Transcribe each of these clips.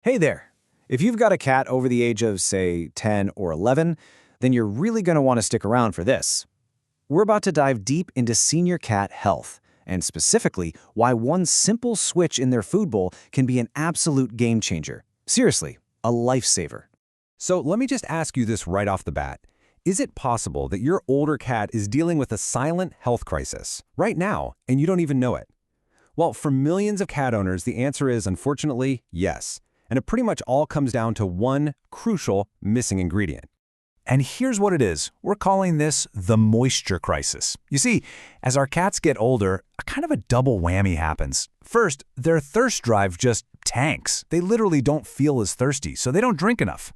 Hey there! If you've got a cat over the age of, say, 10 or 11, then you're really going to want to stick around for this. We're about to dive deep into senior cat health, and specifically, why one simple switch in their food bowl can be an absolute game changer. Seriously, a lifesaver. So let me just ask you this right off the bat. Is it possible that your older cat is dealing with a silent health crisis right now and you don't even know it? Well, for millions of cat owners, the answer is, unfortunately, yes. And it pretty much all comes down to one crucial missing ingredient. And here's what it is. We're calling this the moisture crisis. You see, as our cats get older, a kind of a double whammy happens. First, their thirst drive just tanks. They literally don't feel as thirsty, so they don't drink enough.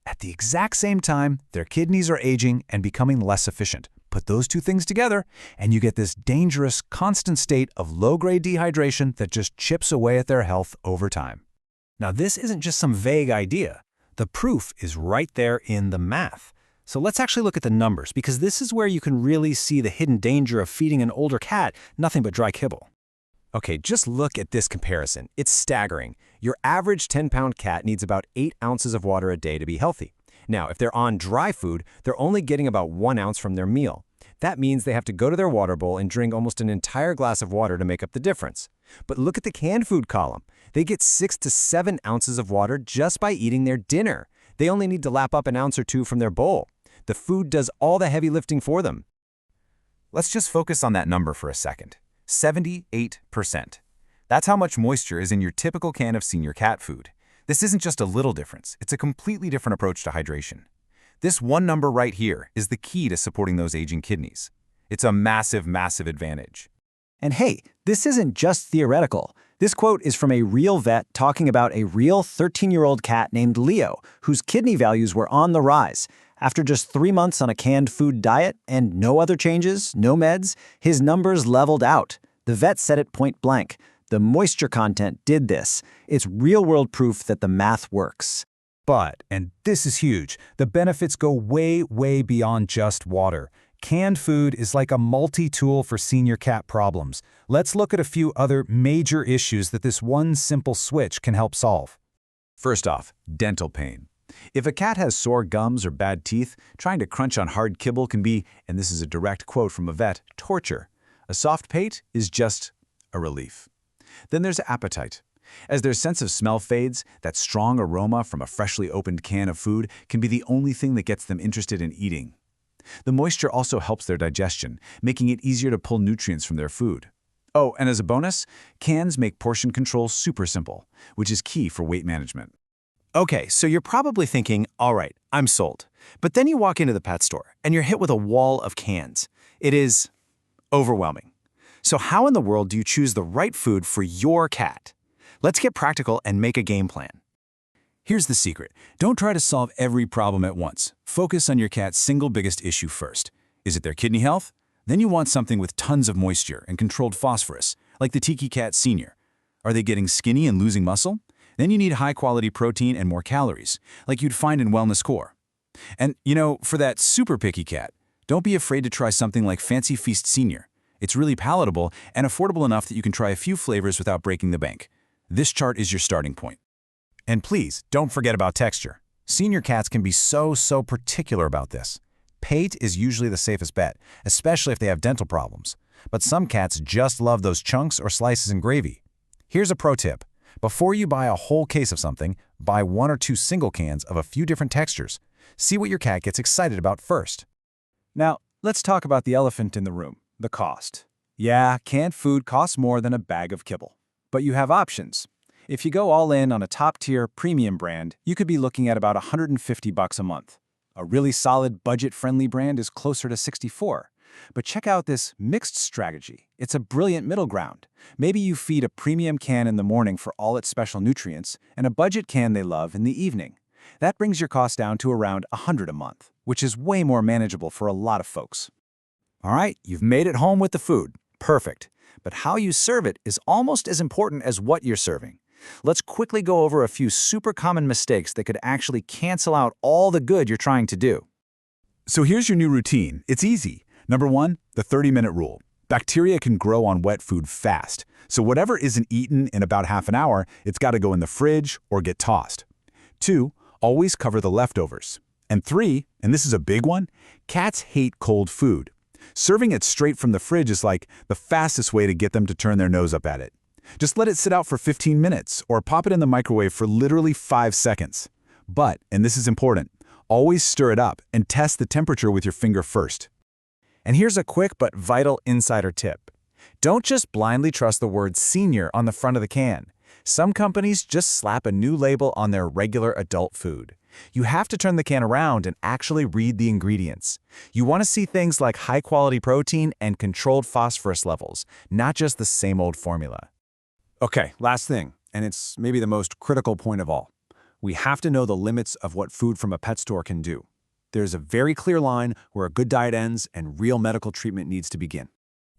At the exact same time, their kidneys are aging and becoming less efficient. Put those two things together, and you get this dangerous, constant state of low-grade dehydration that just chips away at their health over time. Now, this isn't just some vague idea. The proof is right there in the math. So let's actually look at the numbers, because this is where you can really see the hidden danger of feeding an older cat nothing but dry kibble. Okay, just look at this comparison. It's staggering. Your average 10-pound cat needs about 8 ounces of water a day to be healthy. Now, if they're on dry food, they're only getting about 1 ounce from their meal. That means they have to go to their water bowl and drink almost an entire glass of water to make up the difference. But look at the canned food column. They get 6 to 7 ounces of water just by eating their dinner. They only need to lap up an ounce or two from their bowl. The food does all the heavy lifting for them. Let's just focus on that number for a second. 78%. That's how much moisture is in your typical can of senior cat food. This isn't just a little difference, it's a completely different approach to hydration. This one number right here is the key to supporting those aging kidneys. It's a massive, massive advantage. And hey, this isn't just theoretical. This quote is from a real vet talking about a real 13-year-old cat named Leo, whose kidney values were on the rise. After just 3 months on a canned food diet and no other changes, no meds, his numbers leveled out. The vet said it point blank. The moisture content did this. It's real-world proof that the math works. But, and this is huge, the benefits go way, way beyond just water. Canned food is like a multi-tool for senior cat problems. Let's look at a few other major issues that this one simple switch can help solve. First off, dental pain. If a cat has sore gums or bad teeth, trying to crunch on hard kibble can be, and this is a direct quote from a vet, torture. A soft pate is just a relief. Then there's appetite. As their sense of smell fades, that strong aroma from a freshly opened can of food can be the only thing that gets them interested in eating. The moisture also helps their digestion, making it easier to pull nutrients from their food. Oh, and as a bonus, cans make portion control super simple, which is key for weight management. Okay, so you're probably thinking, all right, I'm sold. But then you walk into the pet store and you're hit with a wall of cans. It is overwhelming. So how in the world do you choose the right food for your cat? Let's get practical and make a game plan. Here's the secret. Don't try to solve every problem at once. Focus on your cat's single biggest issue first. Is it their kidney health? Then you want something with tons of moisture and controlled phosphorus, like the Tiki Cat Senior. Are they getting skinny and losing muscle? Then you need high-quality protein and more calories, like you'd find in Wellness Core. And, for that super picky cat, don't be afraid to try something like Fancy Feast Senior. It's really palatable and affordable enough that you can try a few flavors without breaking the bank. This chart is your starting point. And please, don't forget about texture. Senior cats can be so particular about this. Pate is usually the safest bet, especially if they have dental problems. But some cats just love those chunks or slices in gravy. Here's a pro tip. Before you buy a whole case of something, buy 1 or 2 single cans of a few different textures. See what your cat gets excited about first. Now, let's talk about the elephant in the room, the cost. Yeah, canned food costs more than a bag of kibble. But you have options. If you go all in on a top-tier premium brand, you could be looking at about $150 a month. A really solid budget-friendly brand is closer to $64. But check out this mixed strategy. It's a brilliant middle ground. Maybe you feed a premium can in the morning for all its special nutrients and a budget can they love in the evening. That brings your cost down to around $100 a month, which is way more manageable for a lot of folks. All right, you've made it home with the food. Perfect. But how you serve it is almost as important as what you're serving. Let's quickly go over a few super common mistakes that could actually cancel out all the good you're trying to do. So here's your new routine. It's easy. Number 1, the 30-minute rule. Bacteria can grow on wet food fast, so whatever isn't eaten in about half an hour, it's got to go in the fridge or get tossed. 2. Always cover the leftovers. And 3, and this is a big one, cats hate cold food. Serving it straight from the fridge is like the fastest way to get them to turn their nose up at it. Just let it sit out for 15 minutes or pop it in the microwave for literally 5 seconds. But, and this is important, always stir it up and test the temperature with your finger first. And here's a quick but vital insider tip. Don't just blindly trust the word senior on the front of the can. Some companies just slap a new label on their regular adult food. You have to turn the can around and actually read the ingredients. You want to see things like high-quality protein and controlled phosphorus levels, not just the same old formula. Okay, last thing, and it's maybe the most critical point of all. We have to know the limits of what food from a pet store can do. There's a very clear line where a good diet ends and real medical treatment needs to begin.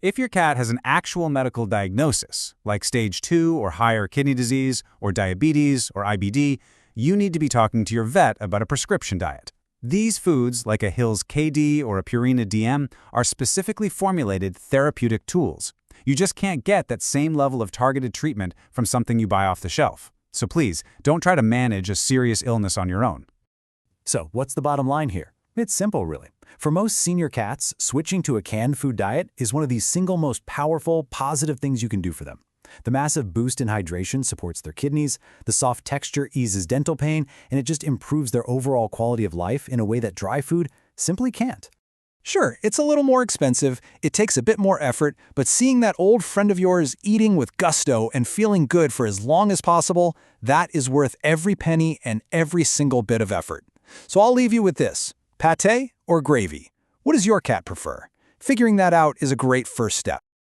If your cat has an actual medical diagnosis, like stage 2 or higher kidney disease, or diabetes, or IBD, you need to be talking to your vet about a prescription diet. These foods, like a Hill's KD or a Purina DM, are specifically formulated therapeutic tools. You just can't get that same level of targeted treatment from something you buy off the shelf. So please, don't try to manage a serious illness on your own. So, what's the bottom line here? It's simple, really. For most senior cats, switching to a canned food diet is one of the single most powerful, positive things you can do for them. The massive boost in hydration supports their kidneys, the soft texture eases dental pain, and it just improves their overall quality of life in a way that dry food simply can't. Sure, it's a little more expensive, it takes a bit more effort, but seeing that old friend of yours eating with gusto and feeling good for as long as possible, that is worth every penny and every single bit of effort. So I'll leave you with this. Pâté or gravy? What does your cat prefer? Figuring that out is a great first step.